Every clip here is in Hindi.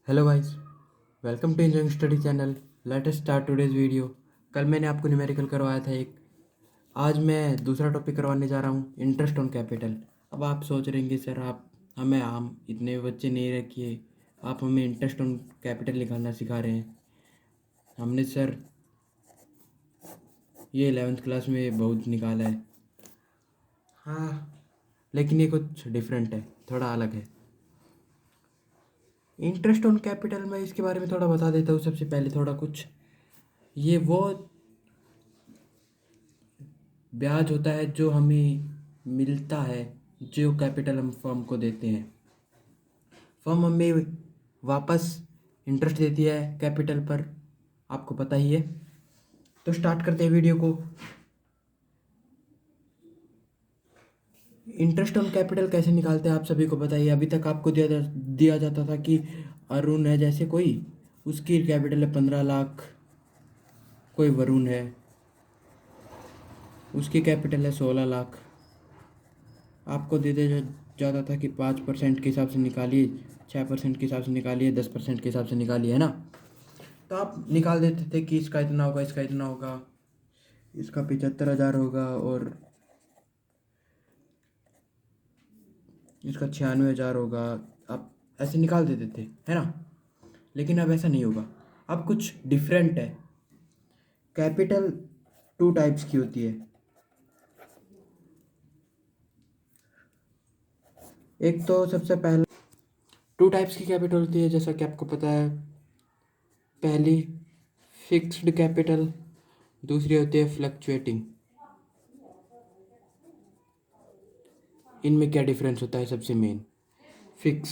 Hello guys, welcome to enjoying study channel. Let us start today's video. कल मैंने आपको न्यूमेरिकल करवाया था एक। आज मैं दूसरा टॉपिक करवाने जा रहा हूँ, इंटरेस्ट ऑन कैपिटल। अब आप सोच रहे हैं सर आप हमें हम इतने बच्चे नहीं रखिए, आप हमें इंटरेस्ट ऑन कैपिटल निकालना सिखा रहे हैं। हमने सर ये 11th क्लास में बहुत निकाला है। हाँ, लेकिन ये कुछ डिफरेंट है, थोड़ा अलग है। इंटरेस्ट ऑन कैपिटल में इसके बारे में थोड़ा बता देता हूँ। सबसे पहले थोड़ा कुछ, ये वो ब्याज होता है जो हमें मिलता है, जो कैपिटल हम फर्म को देते हैं। फर्म हमें वापस इंटरेस्ट देती है कैपिटल पर, आपको पता ही है। तो स्टार्ट करते हैं वीडियो को। इंटरेस्ट ऑन कैपिटल कैसे निकालते हैं आप सभी को पता ही है। अभी तक आपको दिया जाता था कि अरुण है जैसे कोई, उसकी कैपिटल है 15 लाख। कोई वरुण है, उसकी कैपिटल है 16 लाख। आपको जाता था कि 5% के हिसाब से निकालिए, 6% के हिसाब से निकालिए, 10% के हिसाब से निकालिए, है ना। तो आप निकाल देते थे कि इसका इतना होगा, इसका इतना होगा, इसका 75,000 होगा और इसका 96,000 होगा। आप ऐसे निकाल देते थे, है ना। लेकिन अब ऐसा नहीं होगा, अब कुछ डिफरेंट है। कैपिटल टू टाइप्स की होती है। एक तो सबसे पहले टू टाइप्स की कैपिटल होती है, जैसा कि आपको पता है। पहली फिक्स्ड कैपिटल, दूसरी होती है फ्लक्चुएटिंग। इनमें क्या डिफरेंस होता है? सबसे मेन, फिक्स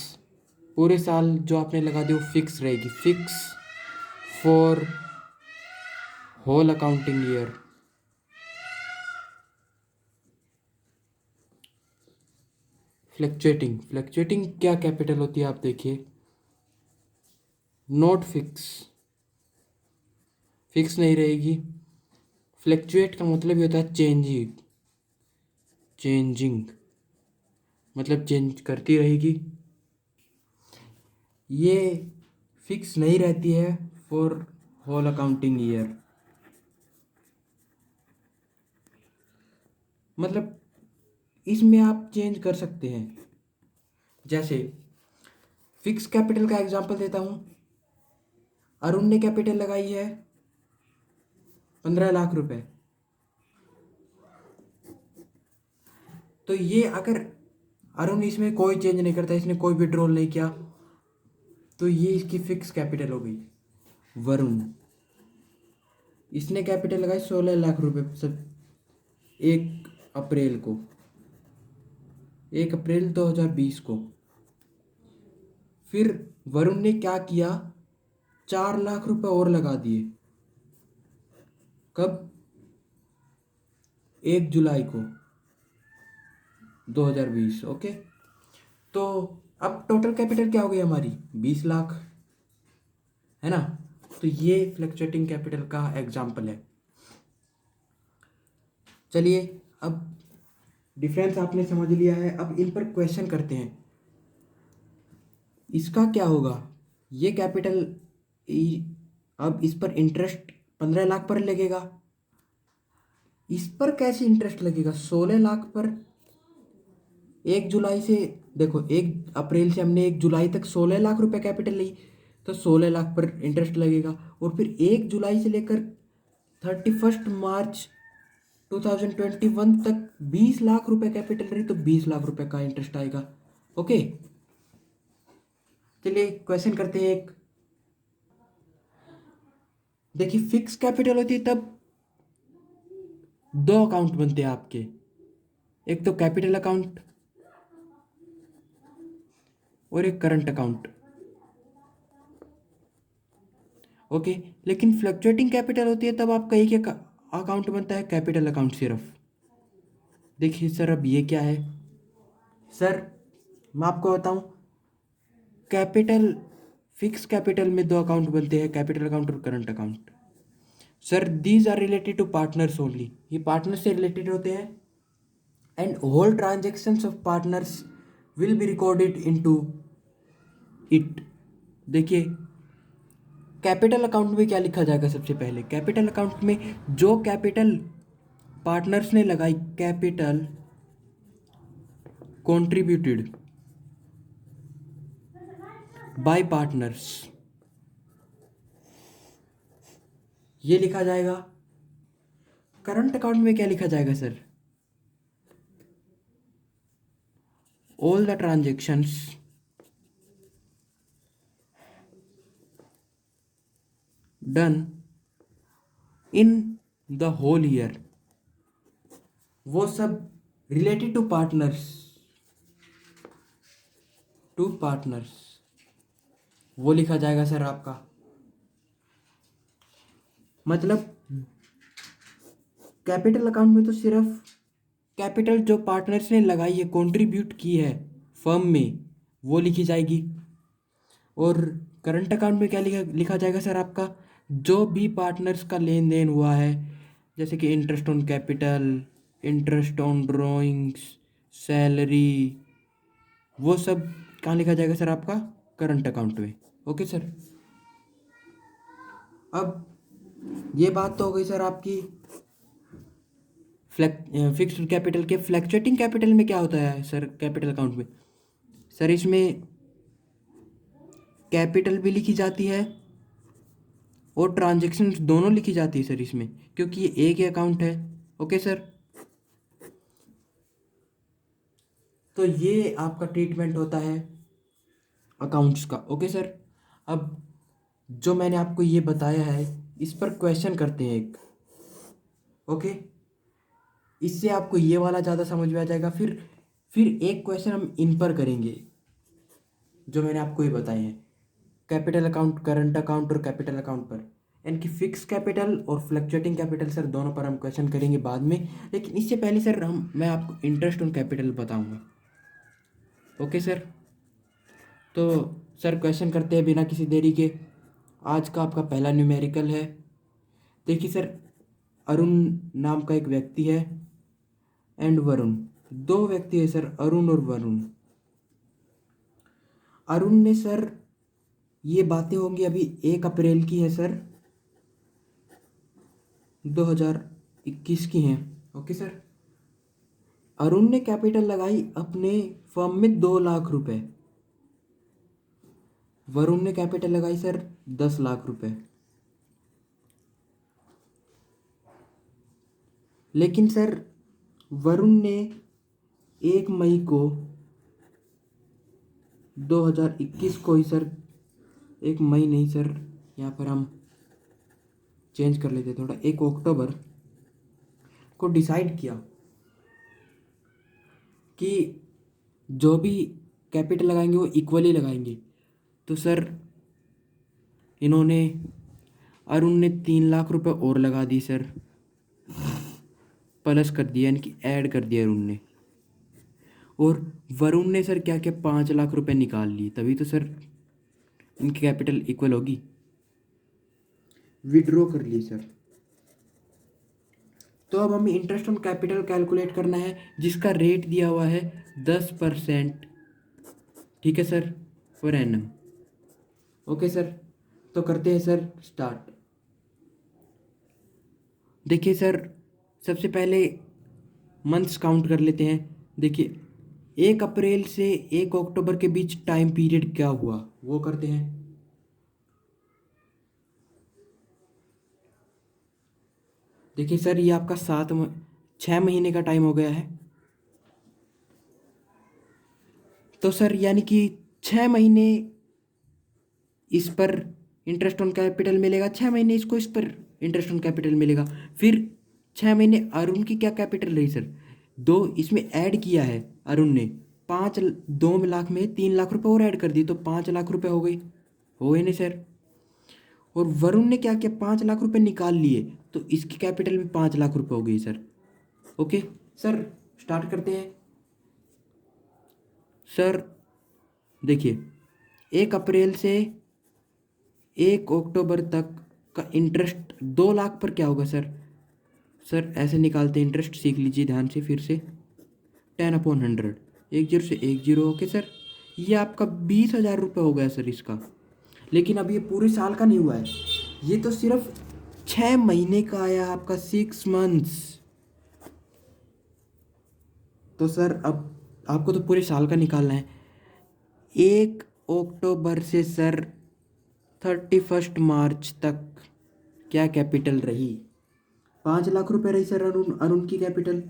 पूरे साल जो आपने लगा दी वो फिक्स रहेगी, fix for whole accounting year. Fluctuating, fluctuating क्या कैपिटल होती है आप देखिए। नॉट फिक्स, फिक्स नहीं रहेगी। फ्लक्चुएट का मतलब ये होता है चेंजिंग, चेंजिंग मतलब चेंज करती रहेगी। ये फिक्स नहीं रहती है फॉर होल अकाउंटिंग ईयर। मतलब इसमें आप चेंज कर सकते हैं। जैसे फिक्स कैपिटल का एग्जांपल देता हूँ। अरुण ने कैपिटल लगाई है 15 लाख रुपए। तो ये अगर अरुण इसमें कोई चेंज नहीं करता, इसने कोई विड्रॉल नहीं किया, तो ये इसकी फिक्स कैपिटल हो गई। वरुण, इसने कैपिटल लगाई 16 लाख रुपए सब 1 अप्रैल को, 1 अप्रैल 2020 को। फिर वरुण ने क्या किया, 4 लाख रुपए और लगा दिए। कब? 1 जुलाई को 2020। ओके, तो अब टोटल कैपिटल क्या हो गई हमारी? 20 लाख, है ना। तो ये फ्लक्चुएटिंग कैपिटल का एग्जाम्पल है। चलिए, अब डिफरेंस आपने समझ लिया है, अब इन पर क्वेश्चन करते हैं। इसका क्या होगा? ये कैपिटल, अब इस पर इंटरेस्ट 15 लाख पर लगेगा। इस पर कैसे इंटरेस्ट लगेगा 16 लाख पर? 1 जुलाई से, देखो 1 अप्रैल से हमने 1 जुलाई तक 16 लाख रुपए कैपिटल ली, तो 16 लाख पर इंटरेस्ट लगेगा। और फिर 1 जुलाई से लेकर 31 मार्च 2021 तक 20 लाख रुपए कैपिटल रही, तो 20 लाख रुपए का इंटरेस्ट आएगा। ओके, चलिए क्वेश्चन करते हैं एक। देखिए, फिक्स कैपिटल होती है तब दो अकाउंट बनते हैं आपके, एक तो कैपिटल अकाउंट और एक करंट अकाउंट। ओके, लेकिन फ्लक्चुएटिंग कैपिटल होती है तब आपका एक एक अकाउंट बनता है, कैपिटल अकाउंट सिर्फ। देखिए सर, अब ये क्या है सर, मैं आपको बताऊं। कैपिटल, फिक्स कैपिटल में दो अकाउंट बनते हैं, कैपिटल अकाउंट और current account. Sir these are related to partners only, ये पार्टनर से रिलेटेड होते हैं। And whole transactions of partners will be recorded into it. देखिए कैपिटल अकाउंट में क्या लिखा जाएगा सबसे पहले, कैपिटल अकाउंट में जो कैपिटल पार्टनर्स ने लगाई, कैपिटल कंट्रीब्यूटेड बाय पार्टनर्स, ये लिखा जाएगा। करंट अकाउंट में क्या लिखा जाएगा sir, all the transactions done in the whole year, वो सब रिलेटेड टू पार्टनर्स, वो लिखा जाएगा सर आपका। मतलब कैपिटल अकाउंट में तो सिर्फ कैपिटल जो पार्टनर्स ने लगाई है, कंट्रीब्यूट की है फर्म में, वो लिखी जाएगी। और करंट अकाउंट में क्या लिखा जाएगा सर आपका, जो भी पार्टनर्स का लेन देन हुआ है, जैसे कि interest on capital, interest on drawings, salary, वो सब कहाँ लिखा जाएगा सर आपका, करंट अकाउंट में। ओके सर, अब ये बात तो हो गई सर आपकी फिक्स्ड कैपिटल के। फ्लैक्चुएटिंग कैपिटल में क्या होता है सर कैपिटल अकाउंट में, सर इसमें कैपिटल भी लिखी जाती है और ट्रांजैक्शंस दोनों लिखी जाती है सर इसमें, क्योंकि ये एक ही अकाउंट है। ओके सर, तो ये आपका ट्रीटमेंट होता है अकाउंट्स का। ओके सर, अब जो मैंने आपको ये बताया है इस पर क्वेश्चन करते हैं एक। ओके, इससे आपको ये वाला ज़्यादा समझ में आ जाएगा। फिर एक क्वेश्चन हम इन पर करेंगे जो मैंने आपको ये बताए हैं, कैपिटल अकाउंट, करंट अकाउंट और कैपिटल अकाउंट पर। इनकी फिक्स कैपिटल और फ्लक्चुएटिंग कैपिटल सर दोनों पर हम क्वेश्चन करेंगे बाद में, लेकिन इससे पहले सर मैं आपको इंटरेस्ट ऑन कैपिटल बताऊंगा। ओके सर, तो सर क्वेश्चन करते हैं बिना किसी देरी के। आज का आपका पहला न्यूमेरिकल है। देखिए सर, अरुण नाम का एक व्यक्ति है एंड वरुण, दो व्यक्ति है सर, अरुण और वरुण। अरुण ने सर, ये बातें होंगी अभी 1 अप्रैल की है सर, 2021 की हैं। ओके सर, अरुण ने कैपिटल लगाई अपने फर्म में 2 लाख रुपए, वरुण ने कैपिटल लगाई सर 10 लाख रुपए। लेकिन सर वरुण ने 1 मई को 2021 को ही सर, 1 मई नहीं सर, यहाँ पर हम चेंज कर लेते थोड़ा, 1 अक्टूबर को डिसाइड किया कि जो भी कैपिटल लगाएंगे वो इक्वली लगाएंगे। तो सर इन्होंने, अरुण ने 3 लाख रुपए और लगा दी सर, प्लस कर दिया, यानी कि ऐड कर दिया अरुण ने। और वरुण ने सर क्या किया, 5 लाख रुपए निकाल लिए, तभी तो सर इनकी कैपिटल इक्वल होगी। विड्रॉ कर लिए सर। तो अब हमें इंटरेस्ट ऑन कैपिटल कैलकुलेट करना है जिसका रेट दिया हुआ है 10%। ठीक है sir, per annum. Okay sir, तो करते हैं सर स्टार्ट। देखिए सर, सबसे पहले मंथ्स काउंट कर लेते हैं। देखिए 1 अप्रैल से 1 अक्टूबर के बीच टाइम पीरियड क्या हुआ वो करते हैं। देखिए सर, ये आपका 6 महीने का टाइम हो गया है। तो सर यानी कि 6 महीने इस पर इंटरेस्ट ऑन कैपिटल मिलेगा, 6 महीने इसको इस पर इंटरेस्ट ऑन कैपिटल मिलेगा। फिर 6 महीने अरुण की क्या कैपिटल रही सर, दो इसमें ऐड किया है अरुण ने, 2 लाख में 3 लाख रुपए और ऐड कर दिए, तो 5 लाख रुपए हो गए नहीं सर। और वरुण ने क्या किया, 5 लाख रुपए निकाल लिए, तो इसकी कैपिटल भी 5 लाख रुपए हो गई सर। ओके सर, स्टार्ट करते हैं सर। देखिए 1 अप्रैल से 1 अक्टूबर तक का इंटरेस्ट 2 लाख पर क्या होगा सर, सर ऐसे निकालते हैं इंटरेस्ट, सीख लीजिए ध्यान से फिर से। 10/100, 1 0 से 1 0। ओके सर, ये आपका 20,000 रुपये हो गया सर इसका। लेकिन अब ये पूरे साल का नहीं हुआ है, ये तो सिर्फ 6 महीने का आया आपका, 6 मंथ्स। तो सर अब आपको तो पूरे साल का निकालना है। 1 अक्टूबर से सर 31 मार्च तक क्या कैपिटल रही? 5 लाख रुपए रही सर अरुण अरुण की कैपिटल।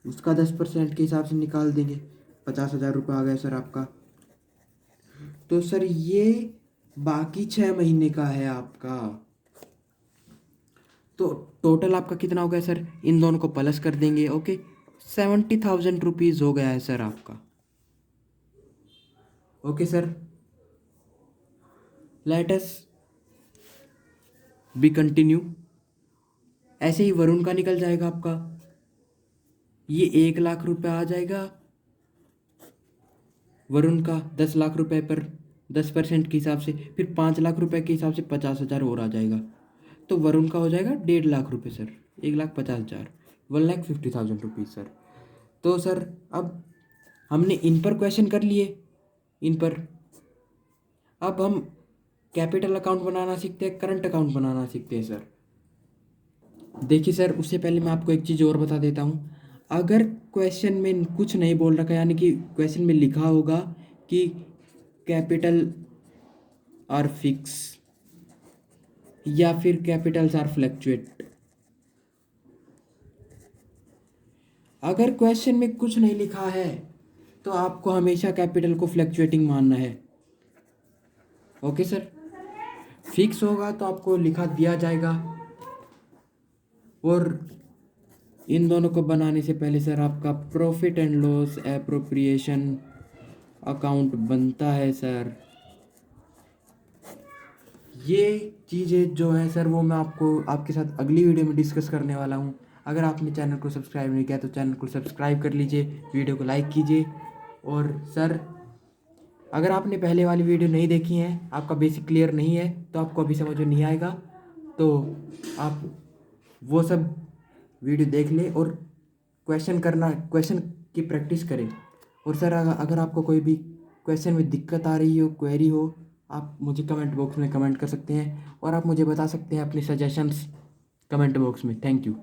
उसका 10% के हिसाब से निकाल देंगे, 50,000 रुपये आ गया सर आपका। तो सर ये बाकी 6 महीने का है आपका। तो टोटल आपका कितना हो गया सर? इन दोनों को प्लस कर देंगे। ओके, 70,000 रुपीज़ हो गया है सर आपका। Okay sir, let us B continue. ऐसे ही वरुण का निकल जाएगा आपका, ये 1 लाख रुपए आ जाएगा वरुण का, 10 लाख रुपए पर 10% के हिसाब से, फिर 5 लाख रुपए के हिसाब से 50,000 और आ जाएगा। तो वरुण का हो जाएगा 1.5 लाख रुपए सर, 1,50,000, 1,50,000 रुपीज़ सर। तो सर अब हमने इन पर क्वेश्चन कर लिए, इन पर अब हम कैपिटल अकाउंट बनाना सीखते हैं, करंट अकाउंट बनाना सीखते हैं सर। देखिए सर, उससे पहले मैं आपको एक चीज़ और बता देता हूँ। अगर क्वेश्चन में कुछ नहीं बोल रखा, यानी कि क्वेश्चन में लिखा होगा कि कैपिटल आर फिक्स या फिर कैपिटल्स आर फ्लैक्चुएट, अगर क्वेश्चन में कुछ नहीं लिखा है तो आपको हमेशा कैपिटल को फ्लैक्चुएटिंग मानना है। ओके सर, फिक्स होगा तो आपको लिखा दिया जाएगा। और इन दोनों को बनाने से पहले सर आपका profit and loss appropriation account बनता है सर। ये चीज़ें जो है सर वो मैं आपको आपके साथ अगली वीडियो में डिस्कस करने वाला हूँ। अगर आपने चैनल को सब्सक्राइब नहीं किया तो चैनल को सब्सक्राइब कर लीजिए, वीडियो को लाइक कीजिए। और सर अगर आपने पहले वाली वीडियो नहीं देखी है, आपका बेसिक क्लियर नहीं है, तो आपको अभी समझ में नहीं आएगा, तो आप वो सब वीडियो देख लें और क्वेश्चन की प्रैक्टिस करें। और सर अगर आपको कोई भी क्वेश्चन में दिक्कत आ रही हो, क्वेरी हो, आप मुझे कमेंट बॉक्स में कमेंट कर सकते हैं और आप मुझे बता सकते हैं अपने सजेशंस कमेंट बॉक्स में। Thank you.